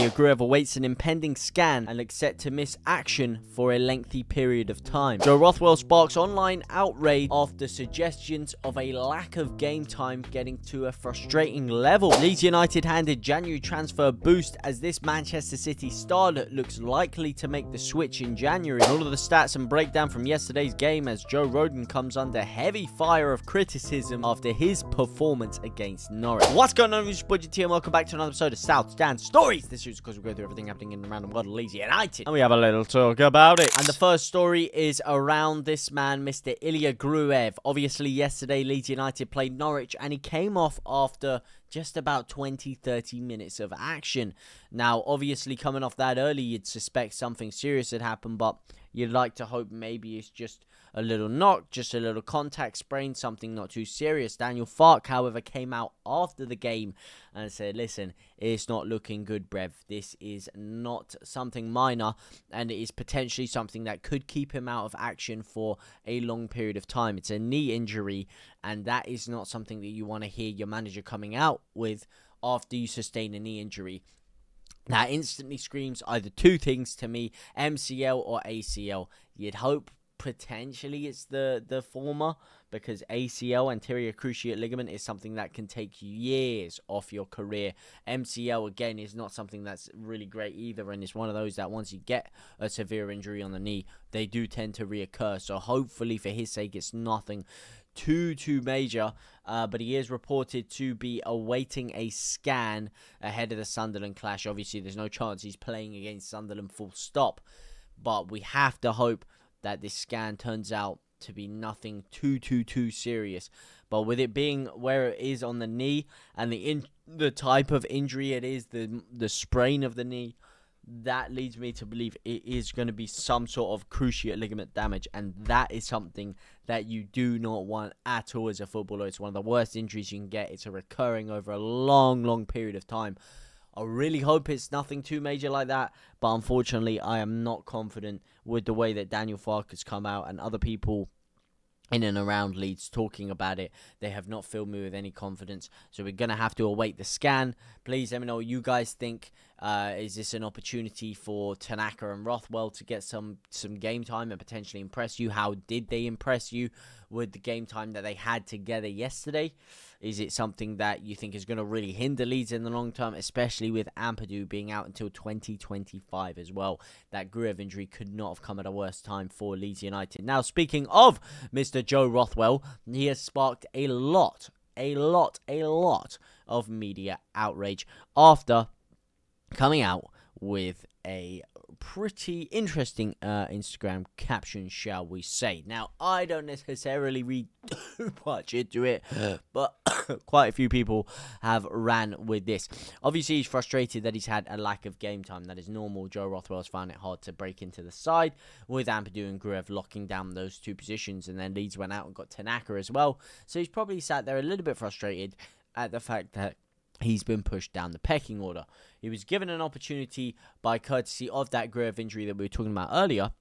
Ilia Gruev awaits an impending scan and looks set to miss action for a lengthy period of time. Joe Rothwell sparks online outrage after suggestions of a lack of game time getting to a frustrating level. Leeds United handed January transfer boost as this Manchester City starlet looks likely to make the switch in January. And all of the stats and breakdown from yesterday's game as Joe Rodon comes under heavy fire of criticism after his performance against Norwich. What's going on, it's JTLive, and welcome back to another episode of South Stand Stories. This is because we go through everything happening in and around the world of Leeds United, and we have a little talk about it. And the first story is around this man, Mr. Ilia Gruev. Obviously, yesterday Leeds United played Norwich, and he came off after just about 20-30 minutes of action. Now, obviously, coming off that early, you'd suspect something serious had happened, but you'd like to hope maybe it's just a little knock, just a little contact sprain, something not too serious. Daniel Farke, however, came out after the game and said, listen, it's not looking good, Brev. This is not something minor, and it is potentially something that could keep him out of action for a long period of time. It's a knee injury, and that is not something that you want to hear your manager coming out with after you sustain a knee injury. That instantly screams either two things to me, MCL or ACL. You'd hope potentially it's the former, because ACL, anterior cruciate ligament, is something that can take years off your career. MCL, again, is not something that's really great either, and it's one of those that once you get a severe injury on the knee, they do tend to reoccur. So hopefully for his sake it's nothing too major, but he is reported to be awaiting a scan ahead of the Sunderland clash. Obviously there's no chance he's playing against Sunderland full stop, but we have to hope that this scan turns out to be nothing too serious. But with it being where it is on the knee and the type of injury it is, the sprain of the knee, that leads me to believe it is going to be some sort of cruciate ligament damage, and that is something that you do not want at all as a footballer. It's one of the worst injuries you can get. It's recurring over a long period of time. I really hope it's nothing too major like that, but unfortunately I am not confident with the way that Daniel Farke has come out and other people in and around Leeds talking about it. They have not filled me with any confidence, so we're going to have to await the scan. Please let me know what you guys think. Is this an opportunity for Tanaka and Rothwell to get some game time and potentially impress you? How did they impress you with the game time that they had together yesterday? Is it something that you think is going to really hinder Leeds in the long term, especially with Ampadu being out until 2025 as well? That Gruev injury could not have come at a worse time for Leeds United. Now, speaking of Mr. Joe Rothwell, he has sparked a lot of media outrage after coming out with a pretty interesting Instagram caption, shall we say. Now, I don't necessarily read too much into it, but quite a few people have ran with this. Obviously, he's frustrated that he's had a lack of game time. That is normal. Joe Rothwell's found it hard to break into the side, with Ampadu and Gruev locking down those two positions, and then Leeds went out and got Tanaka as well. So he's probably sat there a little bit frustrated at the fact that he's been pushed down the pecking order. He was given an opportunity by courtesy of that Gruev injury that we were talking about earlier,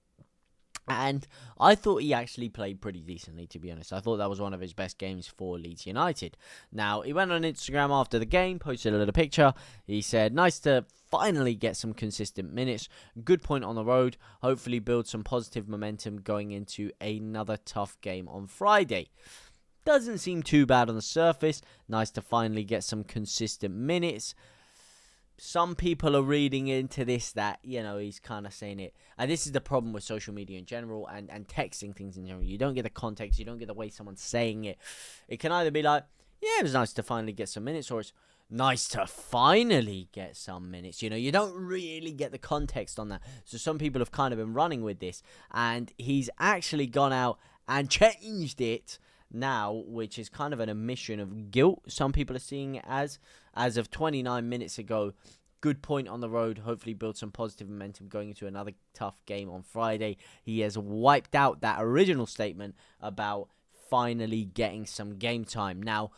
and I thought he actually played pretty decently, to be honest. I thought that was one of his best games for Leeds United. Now, he went on Instagram after the game, posted a little picture. He said, nice to finally get some consistent minutes. Good point on the road. Hopefully build some positive momentum going into another tough game on Friday. Doesn't seem too bad on the surface. Nice to finally get some consistent minutes. Some people are reading into this that, he's kind of saying it. And this is the problem with social media in general and texting things in general. You don't get the context. You don't get the way someone's saying it. It can either be like, yeah, it was nice to finally get some minutes, or it's nice to finally get some minutes. You don't really get the context on that. So some people have kind of been running with this. And he's actually gone out and changed it now, which is kind of an admission of guilt. Some people are seeing it as of 29 minutes ago. Good point on the road. Hopefully build some positive momentum going into another tough game on Friday. He has wiped out that original statement about finally getting some game time. Now,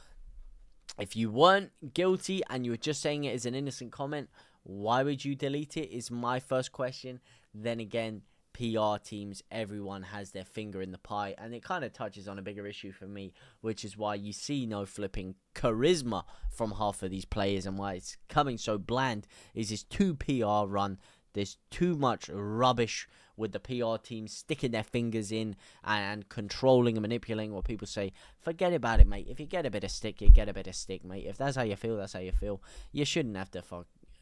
if you weren't guilty and you were just saying it as an innocent comment, why would you delete it is my first question. Then again, PR teams, everyone has their finger in the pie, and it kind of touches on a bigger issue for me, which is why you see no flipping charisma from half of these players, and why it's coming so bland is this too PR run. There's too much rubbish with the PR team sticking their fingers in and controlling and manipulating what people say. Forget about it, mate. If you get a bit of stick, you get a bit of stick, mate. If that's how you feel, that's how you feel. You shouldn't have to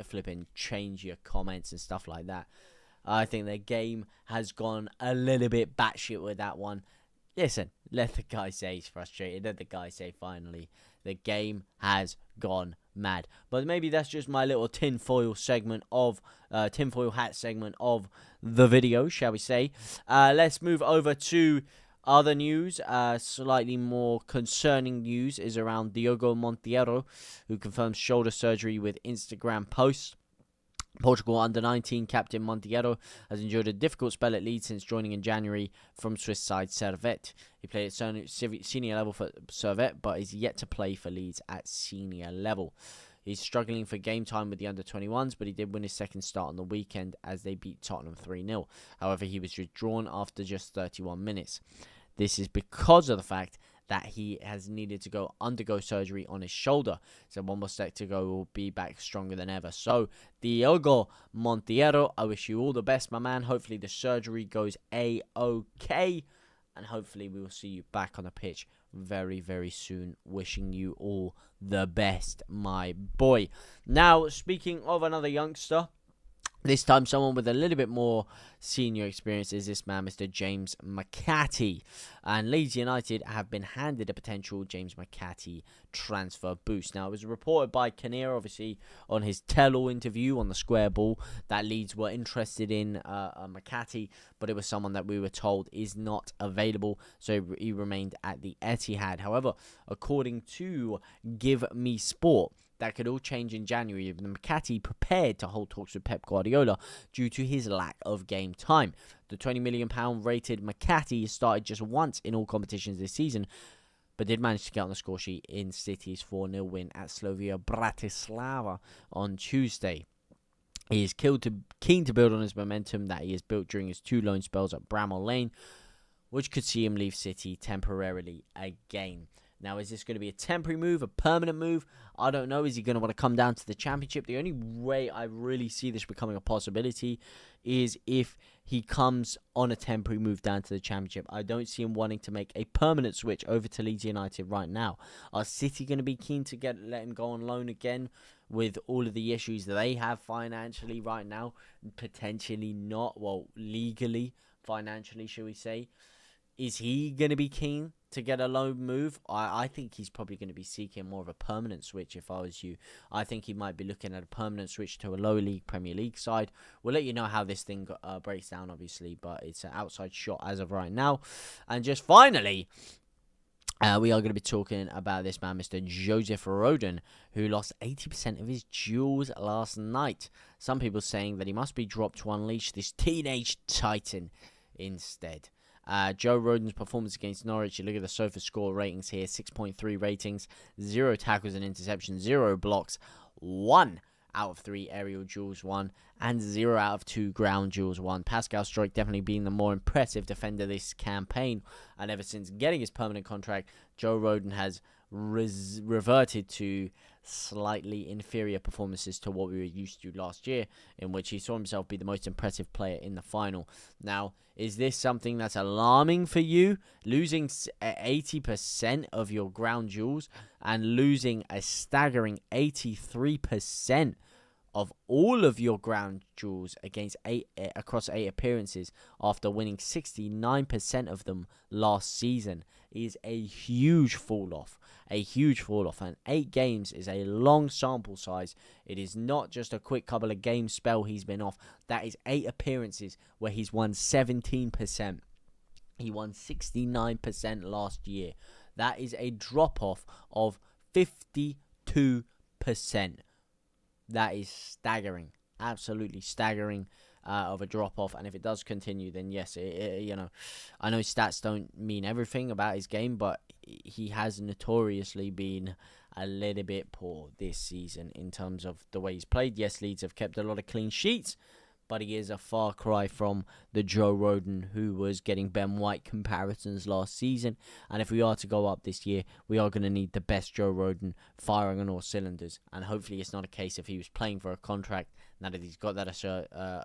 flipping change your comments and stuff like that. I think the game has gone a little bit batshit with that one. Listen, let the guy say he's frustrated. Let the guy say finally the game has gone mad. But maybe that's just my little tinfoil hat segment of the video, shall we say. Let's move over to other news. Slightly more concerning news is around Diogo Monteiro, who confirms shoulder surgery with Instagram posts. Portugal under-19 captain Monteiro has endured a difficult spell at Leeds since joining in January from Swiss side Servette. He played at senior level for Servette, but is yet to play for Leeds at senior level. He's struggling for game time with the under-21s, but he did win his second start on the weekend as they beat Tottenham 3-0. However, he was withdrawn after just 31 minutes. This is because of the fact that he has needed to undergo surgery on his shoulder. So one more step to go, will be back stronger than ever. So, Diogo Monteiro, I wish you all the best, my man. Hopefully the surgery goes A-OK. And hopefully we will see you back on the pitch very, very soon. Wishing you all the best, my boy. Now, speaking of another youngster, this time someone with a little bit more senior experience is this man, Mr. James McCarthy. And Leeds United have been handed a potential James McCarthy transfer boost. Now, it was reported by Kinnear, obviously, on his tell-all interview on the Square Ball, that Leeds were interested in McCarthy, but it was someone that we were told is not available, so he remained at the Etihad. However, according to Give Me Sport, that could all change in January if McCarthy prepared to hold talks with Pep Guardiola due to his lack of game time. The £20 million rated McCarthy started just once in all competitions this season, but did manage to get on the score sheet in City's 4-0 win at Slavia Bratislava on Tuesday. He is keen to build on his momentum that he has built during his 2 loan spells at Bramall Lane, which could see him leave City temporarily again. Now, is this going to be a temporary move, a permanent move? I don't know. Is he going to want to come down to the Championship? The only way I really see this becoming a possibility is if he comes on a temporary move down to the Championship. I don't see him wanting to make a permanent switch over to Leeds United right now. Are City going to be keen to let him go on loan again with all of the issues that they have financially right now? Potentially not. Well, legally, financially, shall we say. Is he going to be keen to get a loan move? I think he's probably going to be seeking more of a permanent switch if I was you. I think he might be looking at a permanent switch to a lower league Premier League side. We'll let you know how this thing breaks down, obviously, but it's an outside shot as of right now. And just finally, we are going to be talking about this man, Mr. Joseph Rodon, who lost 80% of his duels last night. Some people saying that he must be dropped to unleash this teenage titan instead. Joe Rodon's performance against Norwich, you look at the Sofa score ratings here, 6.3 ratings, 0 tackles and interceptions, 0 blocks, 1 out of 3 aerial duels won, and 0 out of 2 ground duels won. Pascal Struijk definitely being the more impressive defender this campaign, and ever since getting his permanent contract, Joe Rodon has reverted to slightly inferior performances to what we were used to last year, in which he saw himself be the most impressive player in the final. Now, is this something that's alarming for you? Losing 80% of your ground duels and losing a staggering 83% of all of your ground duels across 8 appearances after winning 69% of them last season is a huge fall off. And 8 games is a long sample size. It is not just a quick couple of games spell he's been off. That is 8 appearances where he's won 17%. He won 69% last year. That is a drop off of 52%. That is staggering, absolutely staggering of a drop-off. And if it does continue, then yes, I know stats don't mean everything about his game, but he has notoriously been a little bit poor this season in terms of the way he's played. Yes, Leeds have kept a lot of clean sheets, but he is a far cry from the Joe Rodon who was getting Ben White comparisons last season. And if we are to go up this year, we are going to need the best Joe Rodon firing on all cylinders. And hopefully it's not a case if he was playing for a contract, now that he's got that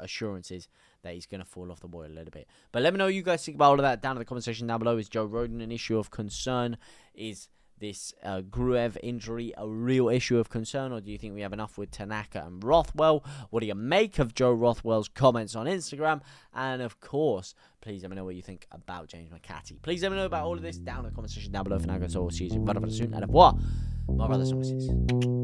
assurances that he's going to fall off the boil a little bit. But let me know what you guys think about all of that down in the comment section down below. Is Joe Rodon an issue of concern? Is this Gruev injury a real issue of concern, or do you think we have enough with Tanaka and Rothwell? What do you make of Joe Rothwell's comments on Instagram? And of course, please let me know what you think about James McCarthy. Please let me know about all of this down in the comment section down below. For now, guys, I'll see you soon. Very, very soon. And au revoir, my brothers and sisters.